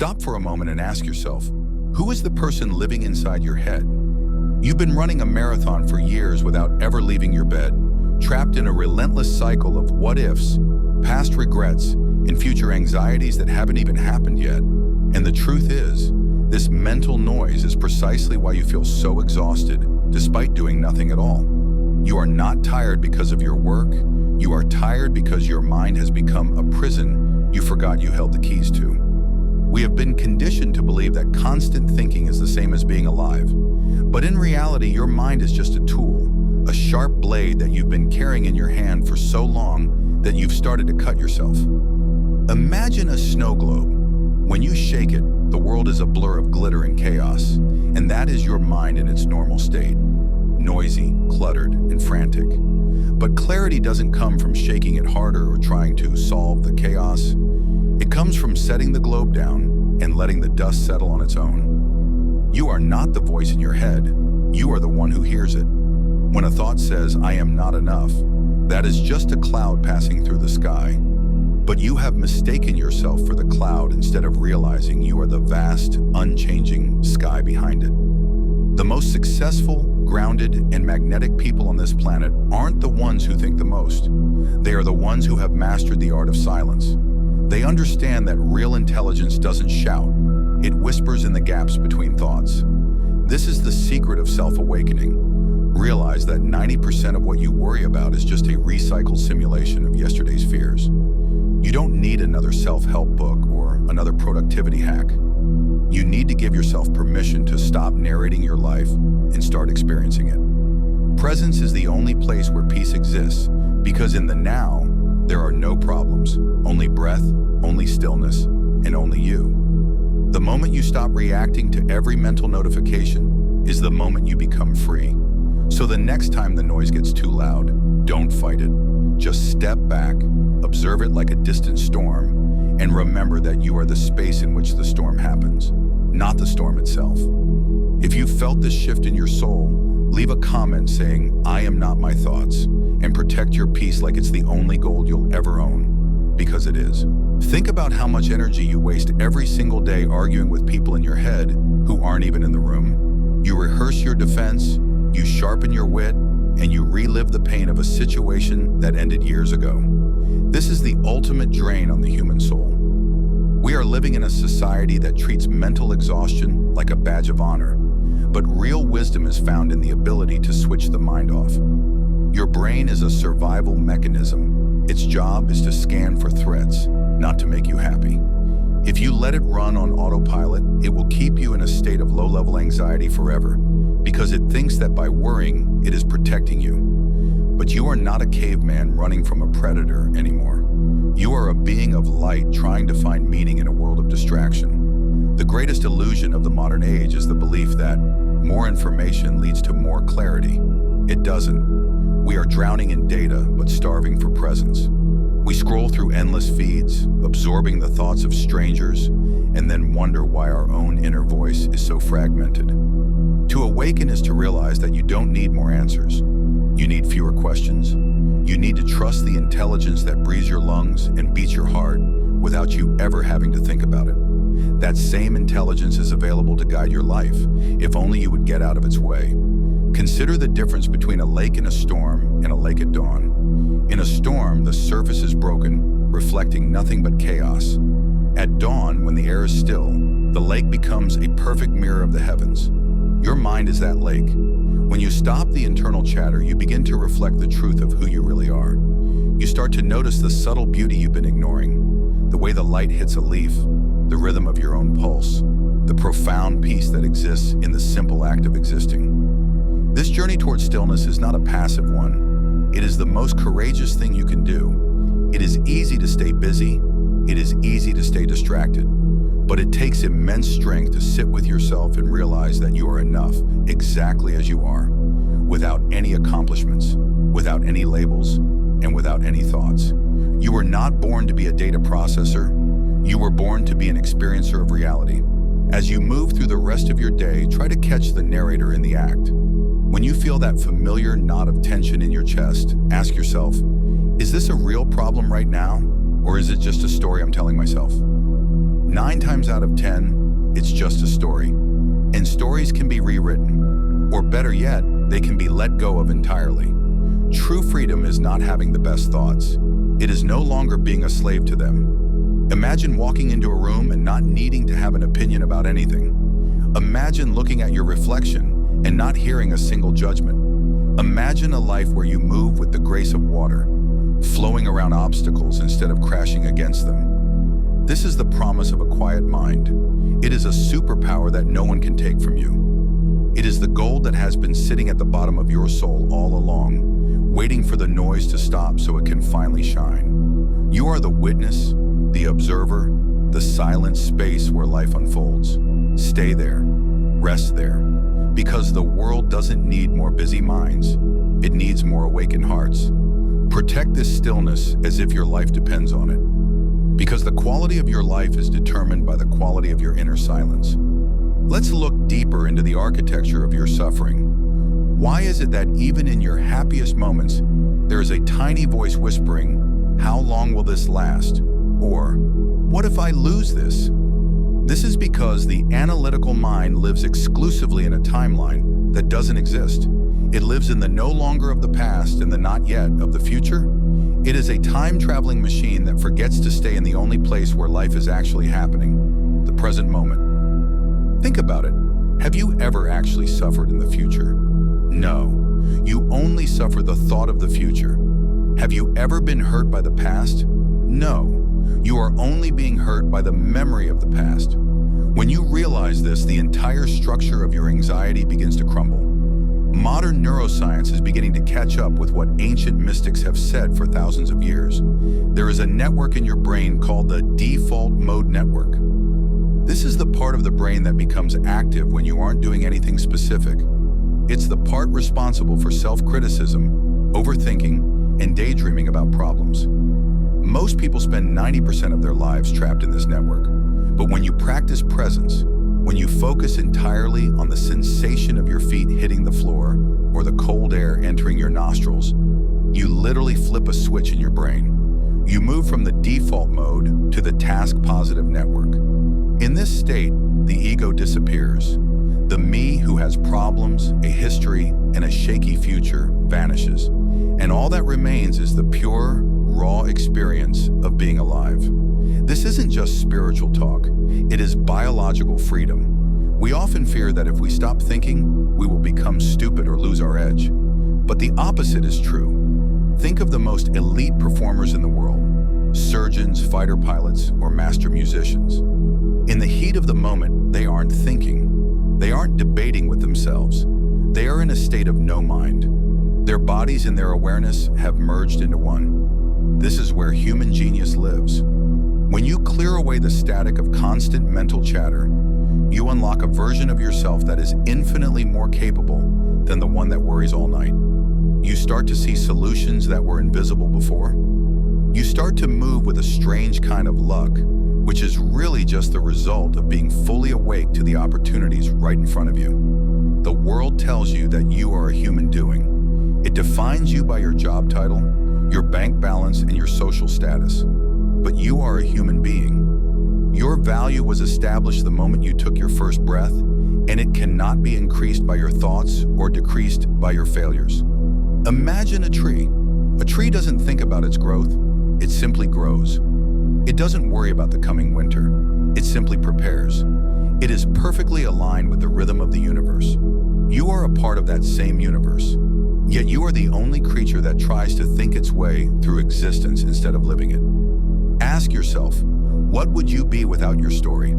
Stop for a moment and ask yourself, who is the person living inside your head? You've been running a marathon for years without ever leaving your bed, trapped in a relentless cycle of what-ifs, past regrets, and future anxieties that haven't even happened yet. And the truth is, this mental noise is precisely why you feel so exhausted, despite doing nothing at all. You are not tired because of your work. You are tired because your mind has become a prison you forgot you held the keys to. We have been conditioned to believe that constant thinking is the same as being alive. But in reality, your mind is just a tool, a sharp blade that you've been carrying in your hand for so long that you've started to cut yourself. Imagine a snow globe. When you shake it, the world is a blur of glitter and chaos, and that is your mind in its normal state, noisy, cluttered, and frantic. But clarity doesn't come from shaking it harder or trying to solve the chaos. It comes from setting the globe down and letting the dust settle on its own. You are not the voice in your head. You are the one who hears it. When a thought says, "I am not enough," that is just a cloud passing through the sky. But you have mistaken yourself for the cloud instead of realizing you are the vast, unchanging sky behind it. The most successful, grounded, and magnetic people on this planet aren't the ones who think the most. They are the ones who have mastered the art of silence. They understand that real intelligence doesn't shout. It whispers in the gaps between thoughts. This is the secret of self-awakening. Realize that 90% of what you worry about is just a recycled simulation of yesterday's fears. You don't need another self-help book or another productivity hack. You need to give yourself permission to stop narrating your life and start experiencing it. Presence is the only place where peace exists, because in the now, there are no problems, only breath, only stillness, and only you. The moment you stop reacting to every mental notification is the moment you become free. So the next time the noise gets too loud, don't fight it. Just step back, observe it like a distant storm, and remember that you are the space in which the storm happens, not the storm itself. If you felt this shift in your soul, leave a comment saying, "I am not my thoughts," and protect your peace like it's the only gold you'll ever own, because it is. Think about how much energy you waste every single day arguing with people in your head who aren't even in the room. You rehearse your defense, you sharpen your wit, and you relive the pain of a situation that ended years ago. This is the ultimate drain on the human soul. We are living in a society that treats mental exhaustion like a badge of honor, but real wisdom is found in the ability to switch the mind off. Your brain is a survival mechanism. Its job is to scan for threats, not to make you happy. If you let it run on autopilot, it will keep you in a state of low-level anxiety forever, because it thinks that by worrying, it is protecting you. But you are not a caveman running from a predator anymore. You are a being of light trying to find meaning in a world of distraction. The greatest illusion of the modern age is the belief that more information leads to more clarity. It doesn't. We are drowning in data, but starving for presence. We scroll through endless feeds, absorbing the thoughts of strangers, and then wonder why our own inner voice is so fragmented. To awaken is to realize that you don't need more answers. You need fewer questions. You need to trust the intelligence that breathes your lungs and beats your heart without you ever having to think about it. That same intelligence is available to guide your life, if only you would get out of its way. Consider the difference between a lake in a storm and a lake at dawn. In a storm, the surface is broken, reflecting nothing but chaos. At dawn, when the air is still, the lake becomes a perfect mirror of the heavens. Your mind is that lake. When you stop the internal chatter, you begin to reflect the truth of who you really are. You start to notice the subtle beauty you've been ignoring, the way the light hits a leaf, the rhythm of your own pulse, the profound peace that exists in the simple act of existing. This journey towards stillness is not a passive one. It is the most courageous thing you can do. It is easy to stay busy. It is easy to stay distracted. But it takes immense strength to sit with yourself and realize that you are enough exactly as you are, without any accomplishments, without any labels, and without any thoughts. You were not born to be a data processor. You were born to be an experiencer of reality. As you move through the rest of your day, try to catch the narrator in the act. When you feel that familiar knot of tension in your chest, ask yourself, is this a real problem right now, or is it just a story I'm telling myself? 9 times out of 10, it's just a story. And stories can be rewritten, or better yet, they can be let go of entirely. True freedom is not having the best thoughts. It is no longer being a slave to them. Imagine walking into a room and not needing to have an opinion about anything. Imagine looking at your reflection and not hearing a single judgment. Imagine a life where you move with the grace of water, flowing around obstacles instead of crashing against them. This is the promise of a quiet mind. It is a superpower that no one can take from you. It is the gold that has been sitting at the bottom of your soul all along, waiting for the noise to stop so it can finally shine. You are the witness, the observer, the silent space where life unfolds. Stay there, rest there, because the world doesn't need more busy minds. It needs more awakened hearts. Protect this stillness as if your life depends on it, because the quality of your life is determined by the quality of your inner silence. Let's look deeper into the architecture of your suffering. Why is it that even in your happiest moments, there is a tiny voice whispering, "How long will this last?" Or, "What if I lose this?" This is because the analytical mind lives exclusively in a timeline that doesn't exist. It lives in the no longer of the past and the not yet of the future. It is a time-traveling machine that forgets to stay in the only place where life is actually happening, the present moment. Think about it. Have you ever actually suffered in the future? No. You only suffer the thought of the future. Have you ever been hurt by the past? No. You are only being hurt by the memory of the past. When you realize this, the entire structure of your anxiety begins to crumble. Modern neuroscience is beginning to catch up with what ancient mystics have said for thousands of years. There is a network in your brain called the default mode network. This is the part of the brain that becomes active when you aren't doing anything specific. It's the part responsible for self-criticism, overthinking, and daydreaming about problems. Most people spend 90% of their lives trapped in this network. But when you practice presence, when you focus entirely on the sensation of your feet hitting the floor or the cold air entering your nostrils, you literally flip a switch in your brain. You move from the default mode to the task-positive network. In this state, the ego disappears. The me who has problems, a history, and a shaky future vanishes. And all that remains is the pure, raw experience of being alive. This isn't just spiritual talk. It is biological freedom. We often fear that if we stop thinking, we will become stupid or lose our edge. But the opposite is true. Think of the most elite performers in the world: surgeons, fighter pilots, or master musicians. In the heat of the moment, they aren't thinking. They aren't debating with themselves. They are in a state of no mind. Their bodies and their awareness have merged into one. This is where human genius lives. When you clear away the static of constant mental chatter, you unlock a version of yourself that is infinitely more capable than the one that worries all night. You start to see solutions that were invisible before. You start to move with a strange kind of luck, which is really just the result of being fully awake to the opportunities right in front of you. The world tells you that you are a human doing. It defines you by your job title, your bank balance, and your social status. But you are a human being. Your value was established the moment you took your first breath, and it cannot be increased by your thoughts or decreased by your failures. Imagine a tree. A tree doesn't think about its growth, it simply grows. It doesn't worry about the coming winter, it simply prepares. It is perfectly aligned with the rhythm of the universe. You are a part of that same universe, yet you are the only creature that tries to think its way through existence instead of living it. Ask yourself, what would you be without your story?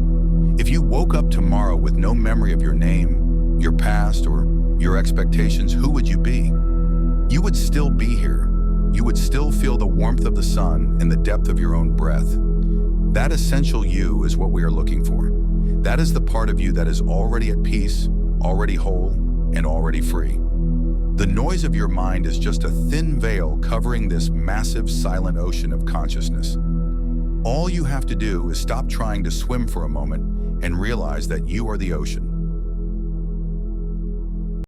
If you woke up tomorrow with no memory of your name, your past, or your expectations, who would you be? You would still be here. You would still feel the warmth of the sun and the depth of your own breath. That essential you is what we are looking for. That is the part of you that is already at peace, already whole, and already free. The noise of your mind is just a thin veil covering this massive silent ocean of consciousness. All you have to do is stop trying to swim for a moment and realize that you are the ocean.